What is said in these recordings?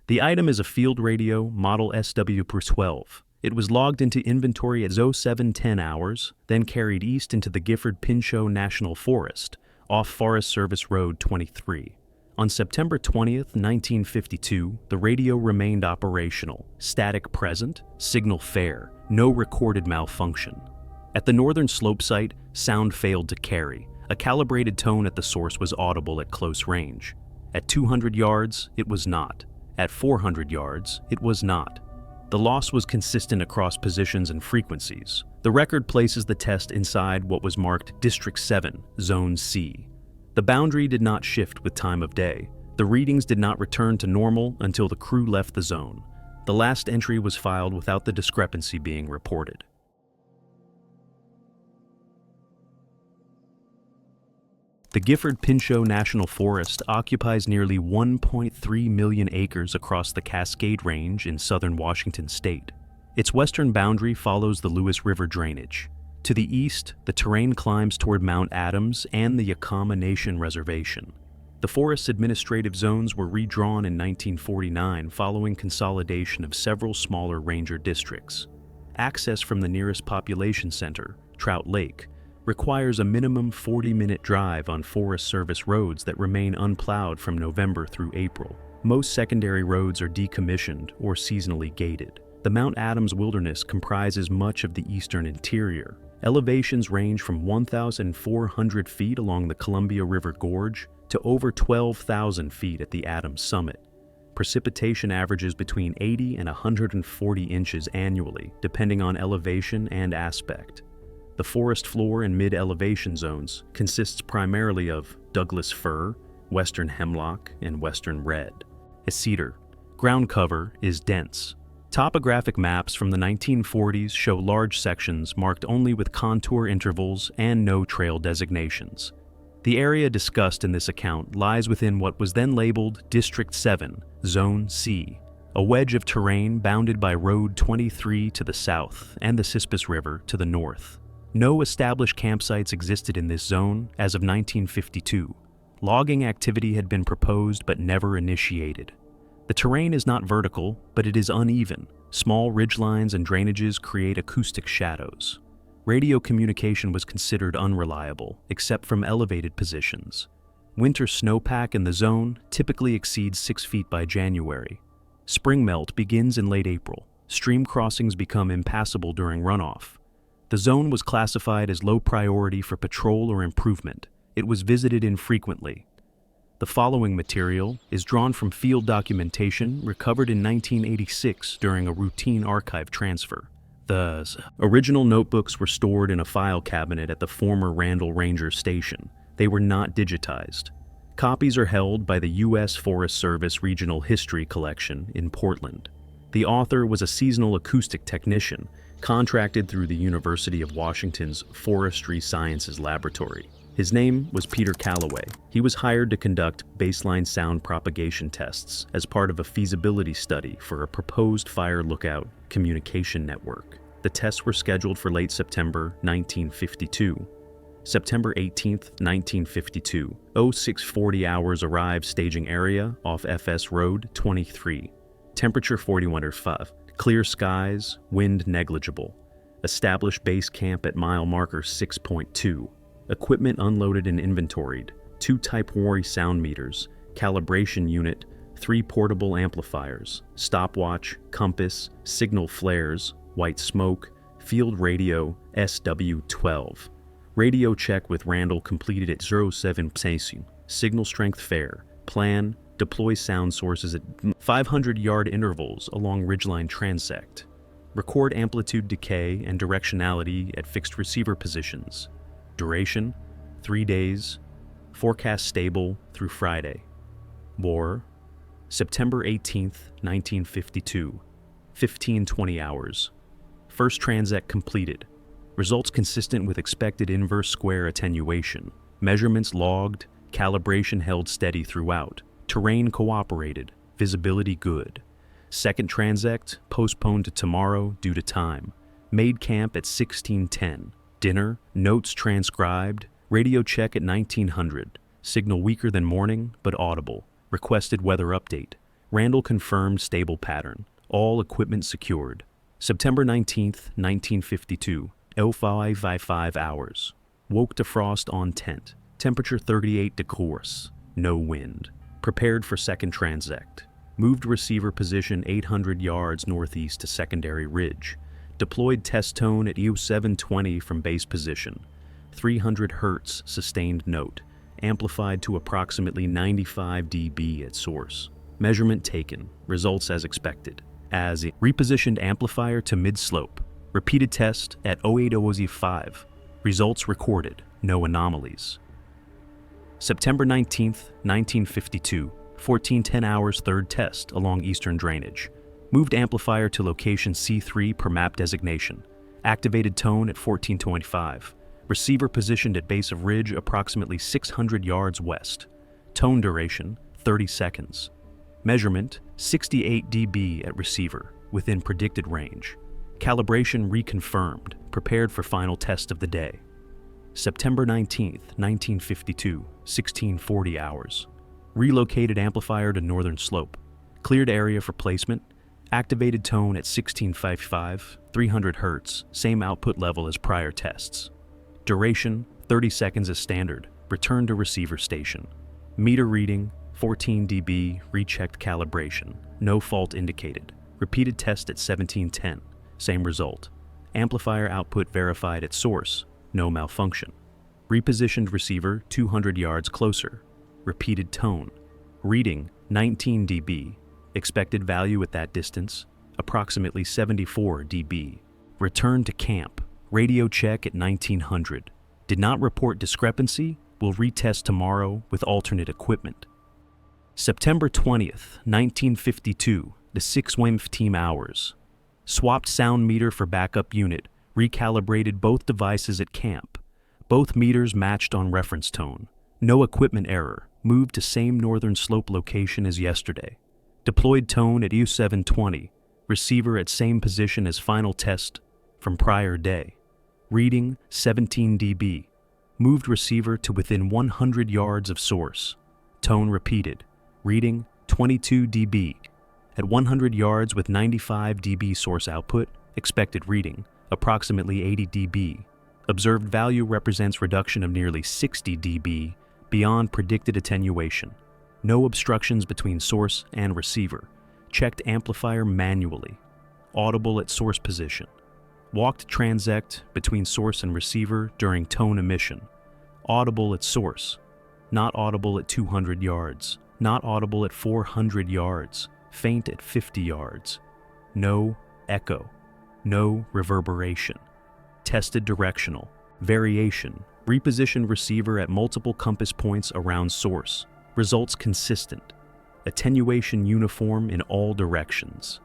The item is a field radio model SW-12. It was logged into inventory at 0710 hours, then carried east into the Gifford Pinchot National Forest, off Forest Service Road 23. On September 20th, 1952, the radio remained operational, static present, signal fair, no recorded malfunction. At the northern slope site, sound failed to carry. A calibrated tone at the source was audible at close range. At 200 yards, it was not. At 400 yards, it was not. The loss was consistent across positions and frequencies. The record places the test inside what was marked District 7, Zone C. The boundary did not shift with time of day. The readings did not return to normal until the crew left the zone. The last entry was filed without the discrepancy being reported. The Gifford Pinchot National Forest occupies nearly 1.3 million acres across the Cascade Range in southern Washington state. Its western boundary follows the Lewis River drainage. To the east, the terrain climbs toward Mount Adams and the Yakama Nation Reservation. The forest's administrative zones were redrawn in 1949 following consolidation of several smaller ranger districts. Access from the nearest population center, Trout Lake, requires a minimum 40-minute drive on Forest Service roads that remain unplowed from November through April. Most secondary roads are decommissioned or seasonally gated. The Mount Adams Wilderness comprises much of the eastern interior. Elevations range from 1,400 feet along the Columbia River Gorge to over 12,000 feet at the Adams Summit. Precipitation averages between 80 and 140 inches annually, depending on elevation and aspect. The forest floor and mid-elevation zones consists primarily of Douglas fir, western hemlock, and western red. A cedar. Ground cover is dense. Topographic maps from the 1940s show large sections marked only with contour intervals and no trail designations. The area discussed in this account lies within what was then labeled District 7, Zone C, a wedge of terrain bounded by Road 23 to the south and the Cispus River to the north. No established campsites existed in this zone as of 1952. Logging activity had been proposed but never initiated. The terrain is not vertical, but it is uneven. Small ridgelines and drainages create acoustic shadows. Radio communication was considered unreliable, except from elevated positions. Winter snowpack in the zone typically exceeds 6 feet by January. Spring melt begins in late April. Stream crossings become impassable during runoff. The zone was classified as low priority for patrol or improvement. It was visited infrequently. The following material is drawn from field documentation recovered in 1986 during a routine archive transfer. The original notebooks were stored in a file cabinet at the former Randall Ranger Station. They were not digitized. Copies are held by the U.S. Forest Service Regional History Collection in Portland. The author was a seasonal acoustic technician contracted through the University of Washington's Forestry Sciences Laboratory. His name was Peter Calloway. He was hired to conduct baseline sound propagation tests as part of a feasibility study for a proposed fire lookout communication network. The tests were scheduled for late September 1952. September 18, 1952, 0640 hours arrived staging area off FS Road 23. Temperature 41.5. Clear skies, wind negligible. Established base camp at mile marker 6.2. Equipment unloaded and inventoried. 2 Type Worry sound meters, calibration unit, 3 portable amplifiers, stopwatch, compass, signal flares, white smoke, field radio, SW-12. Radio check with Randall completed at 07 Psasium. Signal strength fair. Plan, deploy sound sources at 500-yard intervals along ridgeline transect. Record amplitude decay and directionality at fixed receiver positions. Duration, 3 days. Forecast stable through Friday. War, September 18th, 1952, 15:20 hours. First transect completed. Results consistent with expected inverse square attenuation. Measurements logged, calibration held steady throughout. Terrain cooperated, visibility good. Second transect postponed to tomorrow due to time. Made camp at 16:10. Dinner, notes transcribed, radio check at 1900. Signal weaker than morning, but audible. Requested weather update. Randall confirmed stable pattern. All equipment secured. September 19th, 1952, 0555 hours. Woke to frost on tent. Temperature 38 degrees. No wind. Prepared for second transect. Moved receiver position 800 yards northeast to secondary ridge. Deployed test tone at U720 from base position. 300 Hz sustained note. Amplified to approximately 95 dB at source. Measurement taken. Results as expected. As repositioned amplifier to mid-slope. Repeated test at 0805. Results recorded. No anomalies. September 19th, 1952. 1410 hours third test along eastern drainage. Moved amplifier to location C3 per map designation. Activated tone at 1425. Receiver positioned at base of ridge approximately 600 yards west. Tone duration 30 seconds. Measurement 68 dB at receiver, within predicted range. Calibration reconfirmed, prepared for final test of the day. September 19th, 1952, 1640 hours. Relocated amplifier to northern slope. Cleared area for placement. Activated tone at 1655, 300 Hz, same output level as prior tests. Duration 30 seconds as standard. Return to receiver station. Meter reading 14 dB, rechecked calibration. No fault indicated. Repeated test at 1710, same result. Amplifier output verified at source, no malfunction. Repositioned receiver 200 yards closer. Repeated tone. Reading 19 dB. Expected value at that distance, approximately 74 dB. Return to camp. Radio check at 1900. Did not report discrepancy. Will retest tomorrow with alternate equipment. September 20th, 1952, the 6:15 hours. Swapped sound meter for backup unit. Recalibrated both devices at camp. Both meters matched on reference tone. No equipment error. Moved to same northern slope location as yesterday. Deployed tone at U720. Receiver at same position as final test from prior day. Reading 17 dB. Moved receiver to within 100 yards of source. Tone repeated. Reading 22 dB. At 100 yards with 95 dB source output, expected reading approximately 80 dB. Observed value represents reduction of nearly 60 dB beyond predicted attenuation. No obstructions between source and receiver. Checked amplifier manually. Audible at source position. Walked transect between source and receiver during tone emission. Audible at source. Not audible at 200 yards. Not audible at 400 yards. Faint at 50 yards. No echo. No reverberation. Tested directional. Variation. Repositioned receiver at multiple compass points around source. Results consistent. Attenuation uniform in all directions.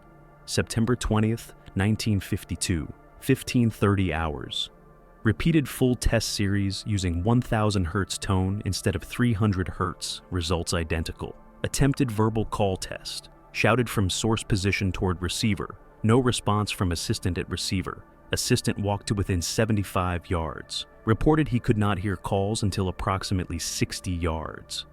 September 20th, 1952, 1530 hours. Repeated full test series using 1000 Hz tone instead of 300 Hz. Results identical. Attempted verbal call test. Shouted from source position toward receiver. No response from assistant at receiver. Assistant walked to within 75 yards. Reported he could not hear calls until approximately 60 yards.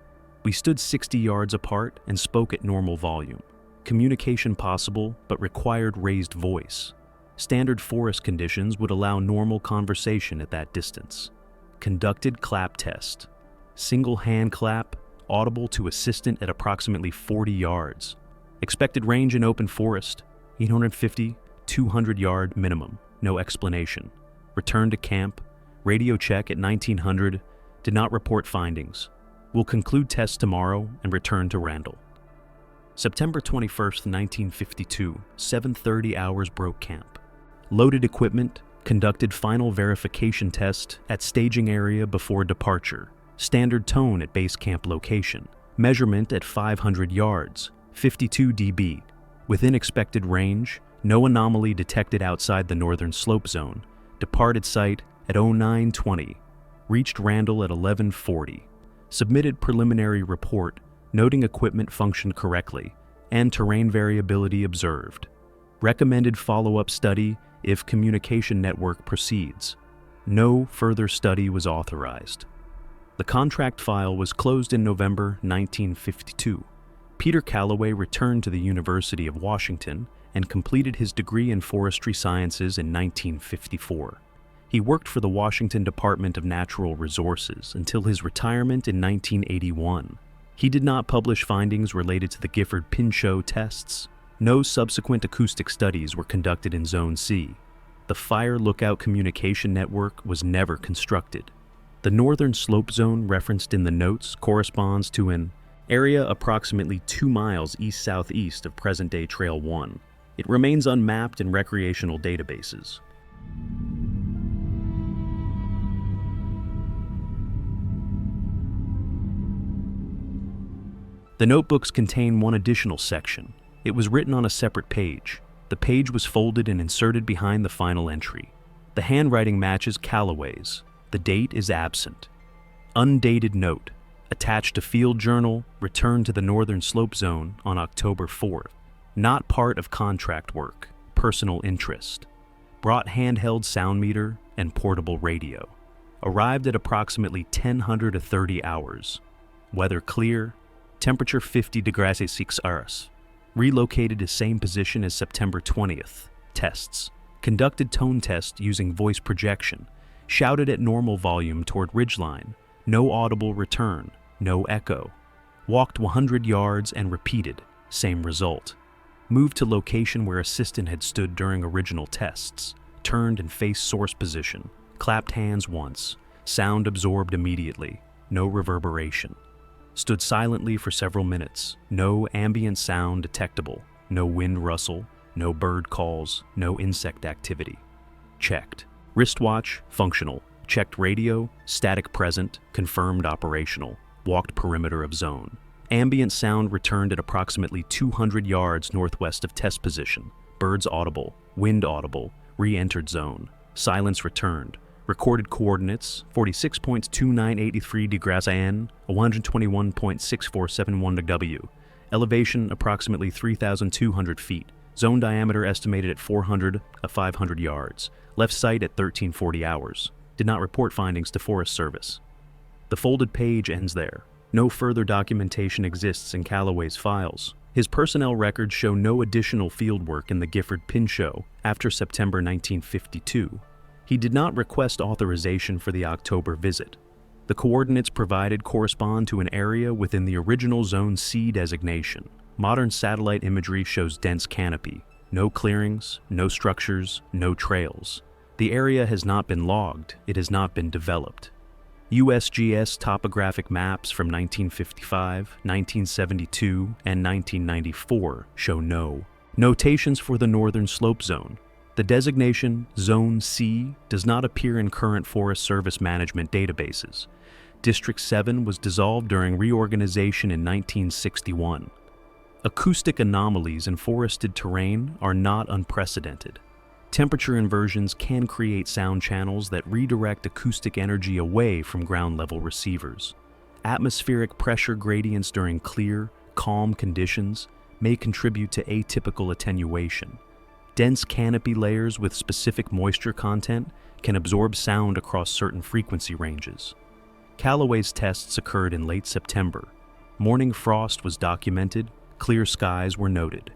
We stood 60 yards apart and spoke at normal volume. Communication possible, but required raised voice. Standard forest conditions would allow normal conversation at that distance. Conducted clap test. Single hand clap, audible to assistant at approximately 40 yards. Expected range in open forest, 850, 200 yard minimum. No explanation. Return to camp. Radio check at 1900. Did not report findings. Will conclude tests tomorrow and return to Randall. September 21st, 1952, 7:30 hours broke camp. Loaded equipment, conducted final verification test at staging area before departure. Standard tone at base camp location. Measurement at 500 yards, 52 dB. Within expected range, no anomaly detected outside the northern slope zone. Departed site at 0920. Reached Randall at 1140. Submitted preliminary report noting equipment functioned correctly and terrain variability observed. Recommended follow-up study if communication network proceeds. No further study was authorized. The contract file was closed in November 1952. Peter Callaway returned to the University of Washington and completed his degree in forestry sciences in 1954. He worked for the Washington Department of Natural Resources until his retirement in 1981. He did not publish findings related to the Gifford Pinchot tests. No subsequent acoustic studies were conducted in Zone C. The Fire Lookout Communication Network was never constructed. The northern slope zone referenced in the notes corresponds to an area approximately 2 miles east-southeast of present-day Trail 1. It remains unmapped in recreational databases. The notebooks contain one additional section. It was written on a separate page. The page was folded and inserted behind the final entry. The handwriting matches Callaway's. The date is absent. Undated note. Attached to field journal, returned to the northern slope zone on October 4th. Not part of contract work. Personal interest. Brought handheld sound meter and portable radio. Arrived at approximately 10:30 hours. Weather clear. Temperature 50 degrees Celsius. Relocated to same position as September 20th. Tests. Conducted tone test using voice projection. Shouted at normal volume toward ridgeline. No audible return. No echo. Walked 100 yards and repeated. Same result. Moved to location where assistant had stood during original tests. Turned and faced source position. Clapped hands once. Sound absorbed immediately. No reverberation. Stood silently for several minutes. No ambient sound detectable. No wind rustle. No bird calls. No insect activity. Checked. Wristwatch, functional. Checked radio, static present, confirmed operational. Walked perimeter of zone. Ambient sound returned at approximately 200 yards northwest of test position. Birds audible. Wind audible. Re-entered zone. Silence returned. Recorded coordinates, 46.2983 degrees AN, 121.6471 W. Elevation, approximately 3,200 feet. Zone diameter estimated at 400 to 500 yards. Left site at 1340 hours. Did not report findings to Forest Service. The folded page ends there. No further documentation exists in Callaway's files. His personnel records show no additional fieldwork in the Gifford Pinchot after September 1952. He did not request authorization for the October visit. The coordinates provided correspond to an area within the original Zone C designation. Modern satellite imagery shows dense canopy. No clearings, no structures, no trails. The area has not been logged. It has not been developed. USGS topographic maps from 1955, 1972, and 1994 show no notations for the northern slope zone. The designation Zone C does not appear in current Forest Service management databases. District 7 was dissolved during reorganization in 1961. Acoustic anomalies in forested terrain are not unprecedented. Temperature inversions can create sound channels that redirect acoustic energy away from ground-level receivers. Atmospheric pressure gradients during clear, calm conditions may contribute to atypical attenuation. Dense canopy layers with specific moisture content can absorb sound across certain frequency ranges. Callaway's tests occurred in late September. Morning frost was documented, clear skies were noted.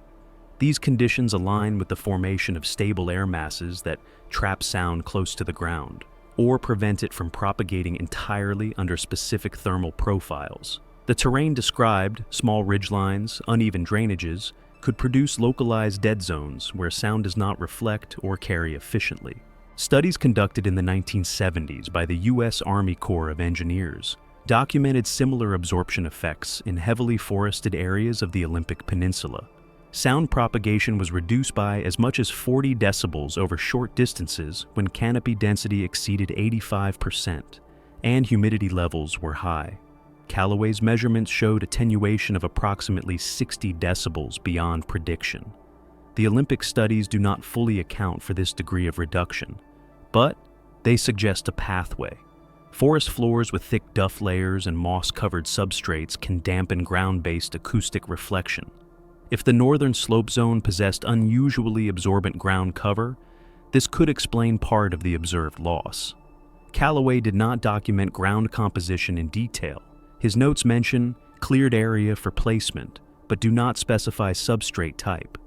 These conditions align with the formation of stable air masses that trap sound close to the ground, or prevent it from propagating entirely under specific thermal profiles. The terrain described, small ridgelines, uneven drainages, could produce localized dead zones where sound does not reflect or carry efficiently. Studies conducted in the 1970s by the U.S. Army Corps of Engineers documented similar absorption effects in heavily forested areas of the Olympic Peninsula. Sound propagation was reduced by as much as 40 decibels over short distances when canopy density exceeded 85% and humidity levels were high. Callaway's measurements showed attenuation of approximately 60 decibels beyond prediction. The Olympic studies do not fully account for this degree of reduction, but they suggest a pathway. Forest floors with thick duff layers and moss-covered substrates can dampen ground-based acoustic reflection. If the northern slope zone possessed unusually absorbent ground cover, this could explain part of the observed loss. Callaway did not document ground composition in detail. His notes mention cleared area for placement, but do not specify substrate type.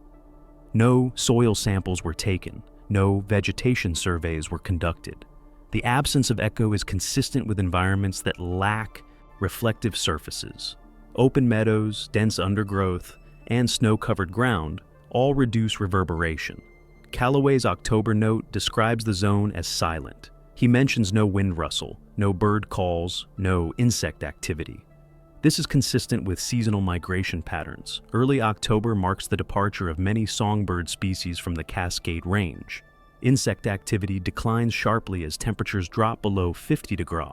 No soil samples were taken. No vegetation surveys were conducted. The absence of echo is consistent with environments that lack reflective surfaces. Open meadows, dense undergrowth, and snow-covered ground all reduce reverberation. Callaway's October note describes the zone as silent. He mentions no wind rustle, no bird calls, no insect activity. This is consistent with seasonal migration patterns. Early October marks the departure of many songbird species from the Cascade Range. Insect activity declines sharply as temperatures drop below 50 degrees.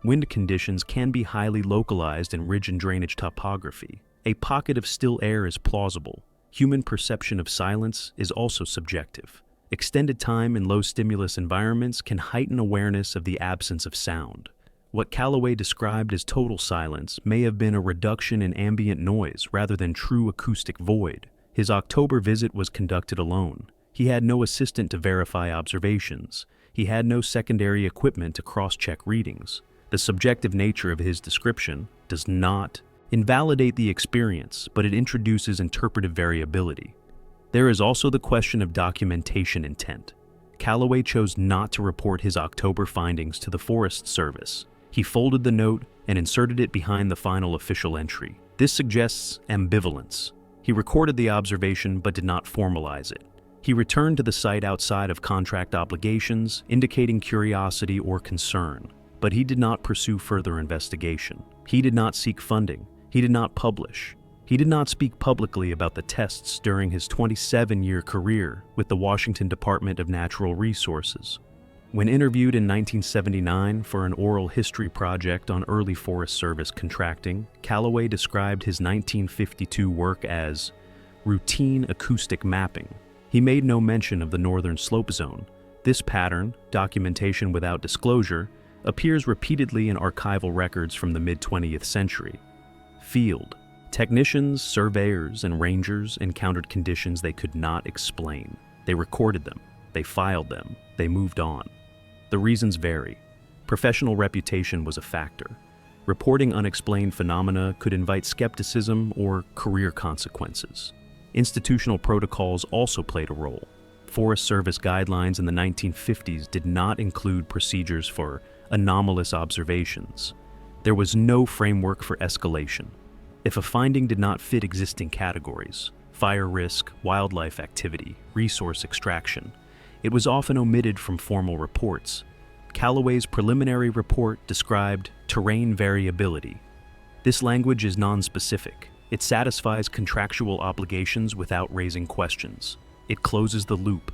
Wind conditions can be highly localized in ridge and drainage topography. A pocket of still air is plausible. Human perception of silence is also subjective. Extended time in low-stimulus environments can heighten awareness of the absence of sound. What Callaway described as total silence may have been a reduction in ambient noise rather than true acoustic void. His October visit was conducted alone. He had no assistant to verify observations. He had no secondary equipment to cross-check readings. The subjective nature of his description does not invalidate the experience, but it introduces interpretive variability. There is also the question of documentation intent. Callaway chose not to report his October findings to the Forest Service. He folded the note and inserted it behind the final official entry. This suggests ambivalence. He recorded the observation but did not formalize it. He returned to the site outside of contract obligations, indicating curiosity or concern, but he did not pursue further investigation. He did not seek funding. He did not publish. He did not speak publicly about the tests during his 27-year career with the Washington Department of Natural Resources. When interviewed in 1979 for an oral history project on early Forest Service contracting, Callaway described his 1952 work as routine acoustic mapping. He made no mention of the northern slope zone. This pattern, documentation without disclosure, appears repeatedly in archival records from the mid-20th century. Field. Technicians, surveyors, and rangers encountered conditions they could not explain. They recorded them, they filed them, they moved on. The reasons vary. Professional reputation was a factor. Reporting unexplained phenomena could invite skepticism or career consequences. Institutional protocols also played a role. Forest Service guidelines in the 1950s did not include procedures for anomalous observations. There was no framework for escalation. If a finding did not fit existing categories, fire risk, wildlife activity, resource extraction, it was often omitted from formal reports. Callaway's preliminary report described terrain variability. This language is nonspecific. It satisfies contractual obligations without raising questions. It closes the loop.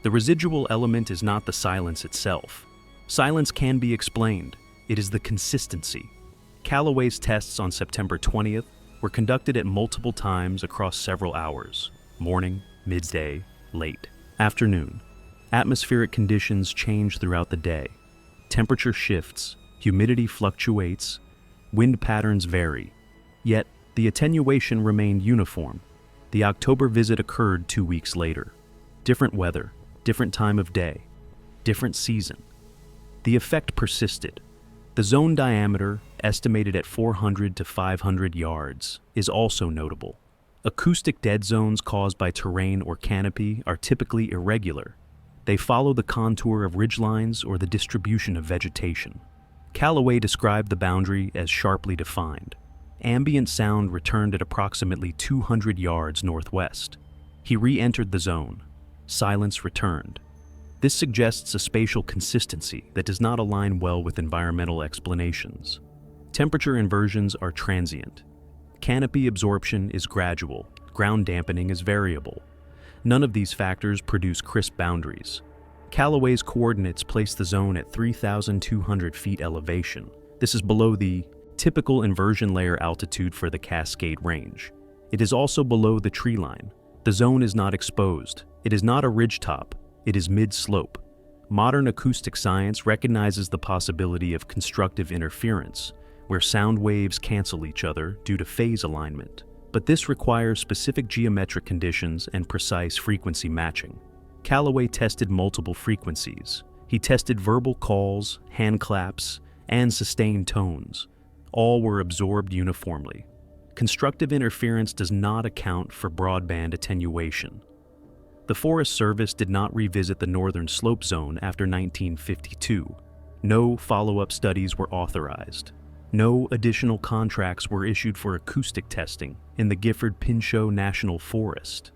The residual element is not the silence itself. Silence can be explained. It is the consistency. Callaway's tests on September 20th were conducted at multiple times across several hours: morning, midday, late, afternoon. Atmospheric conditions change throughout the day. Temperature shifts, humidity fluctuates, wind patterns vary. Yet, the attenuation remained uniform. The October visit occurred 2 weeks later. Different weather, different time of day, different season. The effect persisted. The zone diameter, estimated at 400 to 500 yards, is also notable. Acoustic dead zones caused by terrain or canopy are typically irregular. They follow the contour of ridgelines or the distribution of vegetation. Callaway described the boundary as sharply defined. Ambient sound returned at approximately 200 yards northwest. He re-entered the zone. Silence returned. This suggests a spatial consistency that does not align well with environmental explanations. Temperature inversions are transient. Canopy absorption is gradual. Ground dampening is variable. None of these factors produce crisp boundaries. Callaway's coordinates place the zone at 3,200 feet elevation. This is below the typical inversion layer altitude for the Cascade Range. It is also below the tree line. The zone is not exposed. It is not a ridgetop. It is mid-slope. Modern acoustic science recognizes the possibility of constructive interference, where sound waves cancel each other due to phase alignment. But this requires specific geometric conditions and precise frequency matching. Callaway tested multiple frequencies. He tested verbal calls, hand claps, and sustained tones. All were absorbed uniformly. constructive interference does not account for broadband attenuation. The Forest Service did not revisit the northern slope zone after 1952. No follow-up studies were authorized. No additional contracts were issued for acoustic testing in the Gifford Pinchot National Forest.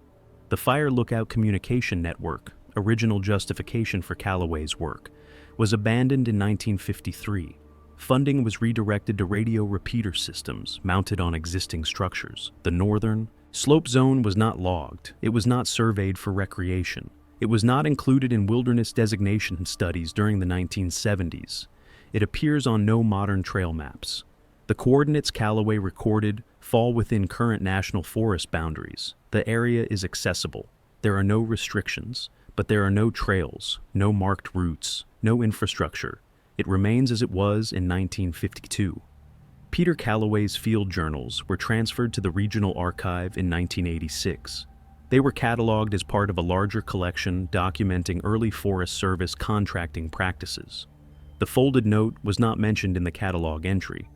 The Fire Lookout Communication Network, original justification for Callaway's work, was abandoned in 1953. Funding was redirected to radio repeater systems mounted on existing structures. The northern slope zone was not logged. It was not surveyed for recreation. It was not included in wilderness designation studies during the 1970s. It appears on no modern trail maps. The coordinates Callaway recorded fall within current national forest boundaries. The area is accessible. There are no restrictions, but there are no trails, no marked routes, no infrastructure. It remains as it was in 1952. Peter Callaway's field journals were transferred to the Regional Archive in 1986. They were cataloged as part of a larger collection documenting early Forest Service contracting practices. The folded note was not mentioned in the catalog entry.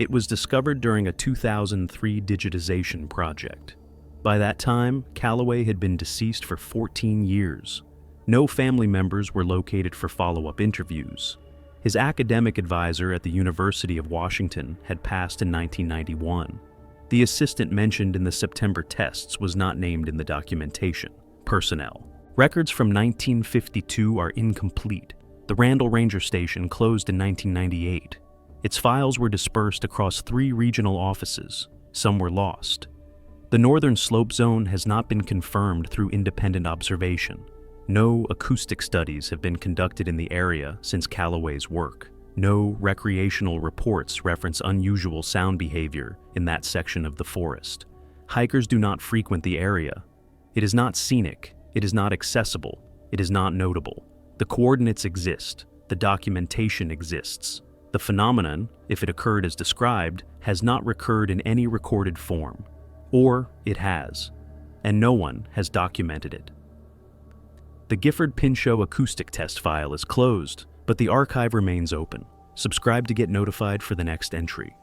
It was discovered during a 2003 digitization project. By that time, Callaway had been deceased for 14 years. No family members were located for follow-up interviews. His academic advisor at the University of Washington had passed in 1991. The assistant mentioned in the September tests was not named in the documentation. Personnel. Records from 1952 are incomplete. The Randall Ranger Station closed in 1998. Its files were dispersed across 3 regional offices. Some were lost. The northern slope zone has not been confirmed through independent observation. No acoustic studies have been conducted in the area since Callaway's work. No recreational reports reference unusual sound behavior in that section of the forest. Hikers do not frequent the area. It is not scenic. It is not accessible. It is not notable. The coordinates exist. The documentation exists. The phenomenon, if it occurred as described, has not recurred in any recorded form. Or it has, and no one has documented it. The Gifford Pinchot acoustic test file is closed, but the archive remains open. Subscribe to get notified for the next entry.